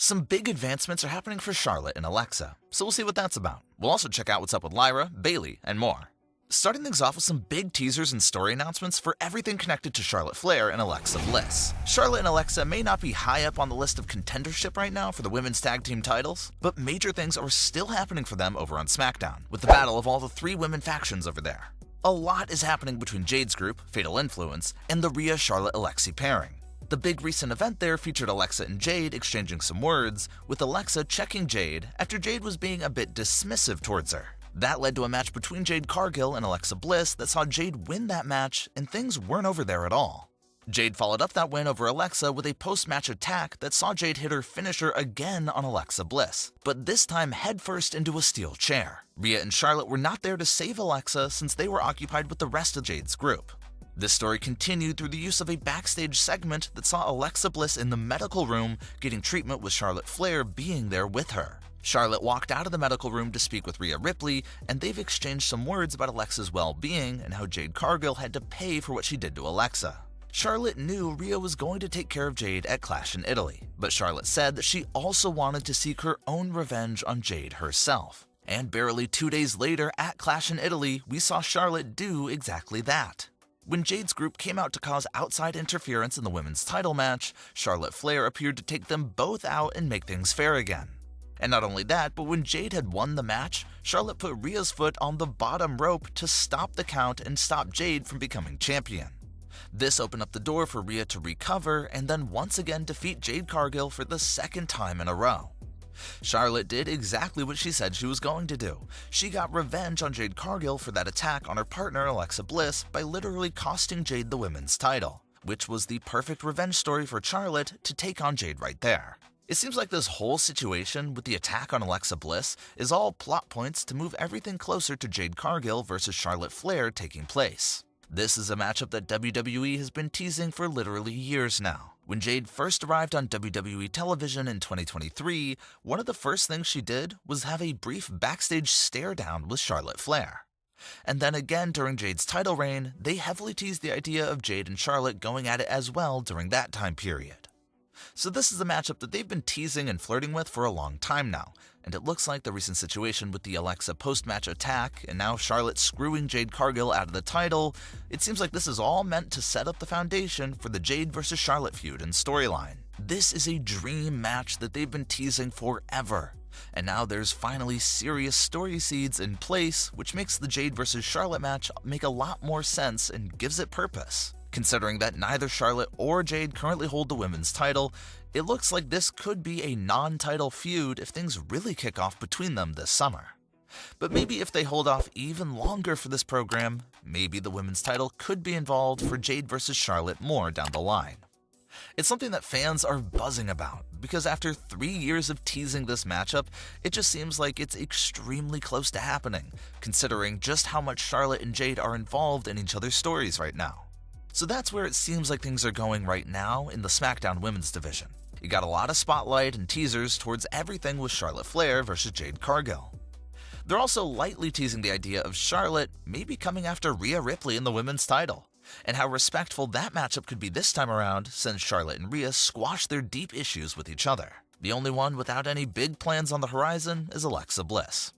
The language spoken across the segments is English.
Some big advancements are happening for Charlotte and Alexa, so we'll see what that's about. We'll also check out what's up with Lyra, Bayley, and more. Starting things off with some big teasers and story announcements for everything connected to Charlotte Flair and Alexa Bliss. Charlotte and Alexa may not be high up on the list of contendership right now for the women's tag team titles, but major things are still happening for them over on Smackdown, with the battle of all the three women factions over there. A lot is happening between Jade's group, Fatal Influence, and the Rhea Charlotte-Alexi pairing. The big recent event there featured Alexa and Jade exchanging some words, with Alexa checking Jade after Jade was being a bit dismissive towards her. That led to a match between Jade Cargill and Alexa Bliss that saw Jade win that match, and things weren't over there at all. Jade followed up that win over Alexa with a post-match attack that saw Jade hit her finisher again on Alexa Bliss, but this time headfirst into a steel chair. Rhea and Charlotte were not there to save Alexa since they were occupied with the rest of Jade's group. This story continued through the use of a backstage segment that saw Alexa Bliss in the medical room getting treatment with Charlotte Flair being there with her. Charlotte walked out of the medical room to speak with Rhea Ripley, and they've exchanged some words about Alexa's well-being and how Jade Cargill had to pay for what she did to Alexa. Charlotte knew Rhea was going to take care of Jade at Clash in Italy, but Charlotte said that she also wanted to seek her own revenge on Jade herself. And barely 2 days later at Clash in Italy, we saw Charlotte do exactly that. When Jade's group came out to cause outside interference in the women's title match, Charlotte Flair appeared to take them both out and make things fair again. And not only that, but when Jade had won the match, Charlotte put Rhea's foot on the bottom rope to stop the count and stop Jade from becoming champion. This opened up the door for Rhea to recover and then once again defeat Jade Cargill for the second time in a row. Charlotte did exactly what she said she was going to do. She got revenge on Jade Cargill for that attack on her partner Alexa Bliss by literally costing Jade the women's title, which was the perfect revenge story for Charlotte to take on Jade right there. It seems like this whole situation with the attack on Alexa Bliss is all plot points to move everything closer to Jade Cargill versus Charlotte Flair taking place. This is a matchup that WWE has been teasing for literally years now. When Jade first arrived on WWE television in 2023, one of the first things she did was have a brief backstage stare down with Charlotte Flair. And then again during Jade's title reign, they heavily teased the idea of Jade and Charlotte going at it as well during that time period. So this is a matchup that they've been teasing and flirting with for a long time now, and it looks like the recent situation with the Alexa post-match attack and now Charlotte screwing Jade Cargill out of the title, it seems like this is all meant to set up the foundation for the Jade vs. Charlotte feud and storyline. This is a dream match that they've been teasing forever, and now there's finally serious story seeds in place, which makes the Jade vs. Charlotte match make a lot more sense and gives it purpose. Considering that neither Charlotte or Jade currently hold the women's title, it looks like this could be a non-title feud if things really kick off between them this summer. But maybe if they hold off even longer for this program, maybe the women's title could be involved for Jade vs. Charlotte more down the line. It's something that fans are buzzing about, because after 3 years of teasing this matchup, it just seems like it's extremely close to happening, considering just how much Charlotte and Jade are involved in each other's stories right now. So that's where it seems like things are going right now in the Smackdown women's division. You got a lot of spotlight and teasers towards everything with Charlotte Flair versus Jade Cargill. They're also lightly teasing the idea of Charlotte maybe coming after Rhea Ripley in the women's title, and how respectful that matchup could be this time around since Charlotte and Rhea squashed their deep issues with each other. The only one without any big plans on the horizon is Alexa Bliss.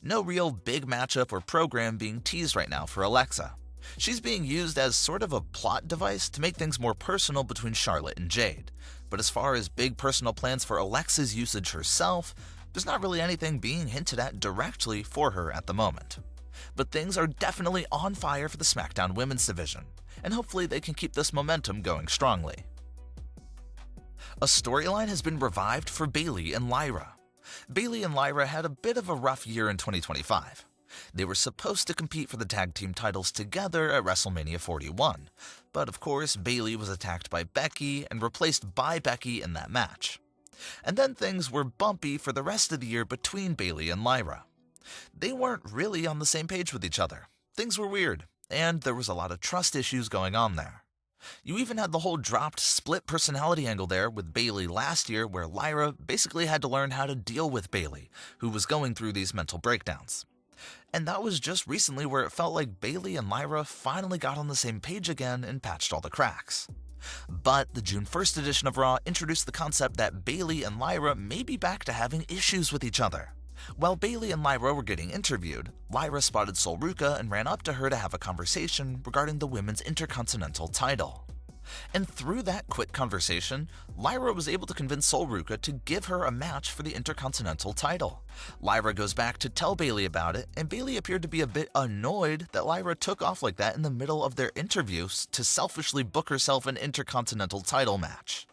No real big matchup or program being teased right now for Alexa. She's being used as sort of a plot device to make things more personal between Charlotte and Jade. But as far as big personal plans for Alexa's usage herself, there's not really anything being hinted at directly for her at the moment. But things are definitely on fire for the SmackDown women's division, and hopefully they can keep this momentum going strongly. A storyline has been revived for Bayley and Lyra. Bayley and Lyra had a bit of a rough year in 2025. They were supposed to compete for the tag team titles together at WrestleMania 41, but of course Bayley was attacked by Becky and replaced by Becky in that match. And then things were bumpy for the rest of the year between Bayley and Lyra. They weren't really on the same page with each other. Things were weird, and there was a lot of trust issues going on there. You even had the whole dropped split personality angle there with Bayley last year, where Lyra basically had to learn how to deal with Bayley, who was going through these mental breakdowns. And that was just recently where it felt like Bayley and Lyra finally got on the same page again and patched all the cracks. But the June 1st edition of Raw introduced the concept that Bayley and Lyra may be back to having issues with each other. While Bayley and Lyra were getting interviewed, Lyra spotted Sol Ruca and ran up to her to have a conversation regarding the women's Intercontinental title. And through that quick conversation, Lyra was able to convince Sol Ruca to give her a match for the Intercontinental title. Lyra goes back to tell Bayley about it, and Bayley appeared to be a bit annoyed that Lyra took off like that in the middle of their interviews to selfishly book herself an Intercontinental title match,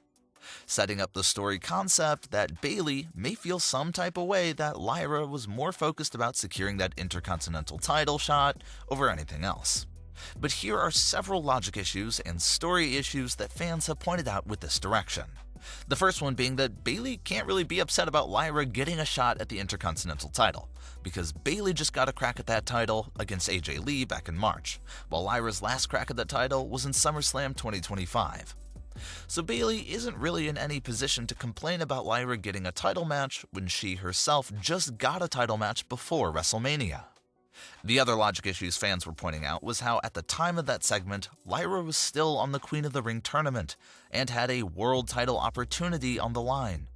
setting up the story concept that Bayley may feel some type of way that Lyra was more focused about securing that Intercontinental title shot over anything else. But here are several logic issues and story issues that fans have pointed out with this direction. The first one being that Bayley can't really be upset about Lyra getting a shot at the Intercontinental title, because Bayley just got a crack at that title against AJ Lee back in March, while Lyra's last crack at that title was in SummerSlam 2025. So Bayley isn't really in any position to complain about Lyra getting a title match when she herself just got a title match before WrestleMania. The other logic issues fans were pointing out was how at the time of that segment, Lyra was still on the Queen of the Ring tournament and had a world title opportunity on the line.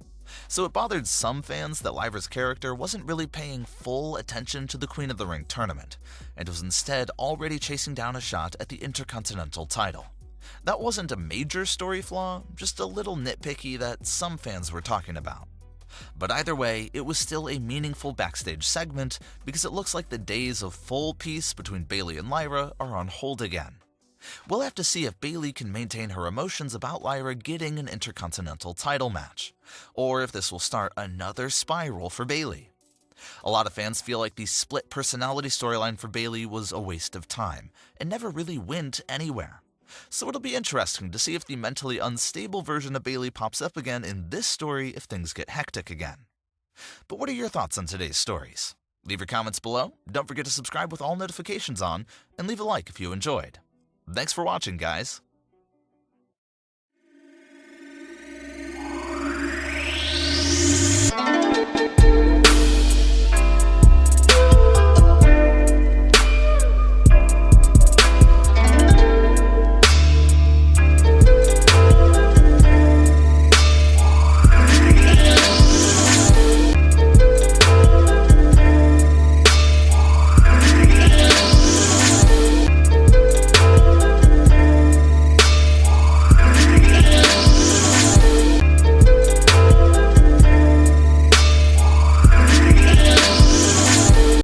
So it bothered some fans that Lyra's character wasn't really paying full attention to the Queen of the Ring tournament, and was instead already chasing down a shot at the Intercontinental title. That wasn't a major story flaw, just a little nitpicky that some fans were talking about. But either way, it was still a meaningful backstage segment because it looks like the days of full peace between Bayley and Lyra are on hold again. We'll have to see if Bayley can maintain her emotions about Lyra getting an Intercontinental title match, or if this will start another spiral for Bayley. A lot of fans feel like the split personality storyline for Bayley was a waste of time and never really went anywhere. So it'll be interesting to see if the mentally unstable version of Bayley pops up again in this story if things get hectic again. But what are your thoughts on today's stories? Leave your comments below, don't forget to subscribe with all notifications on, and leave a like if you enjoyed. Thanks for watching, guys.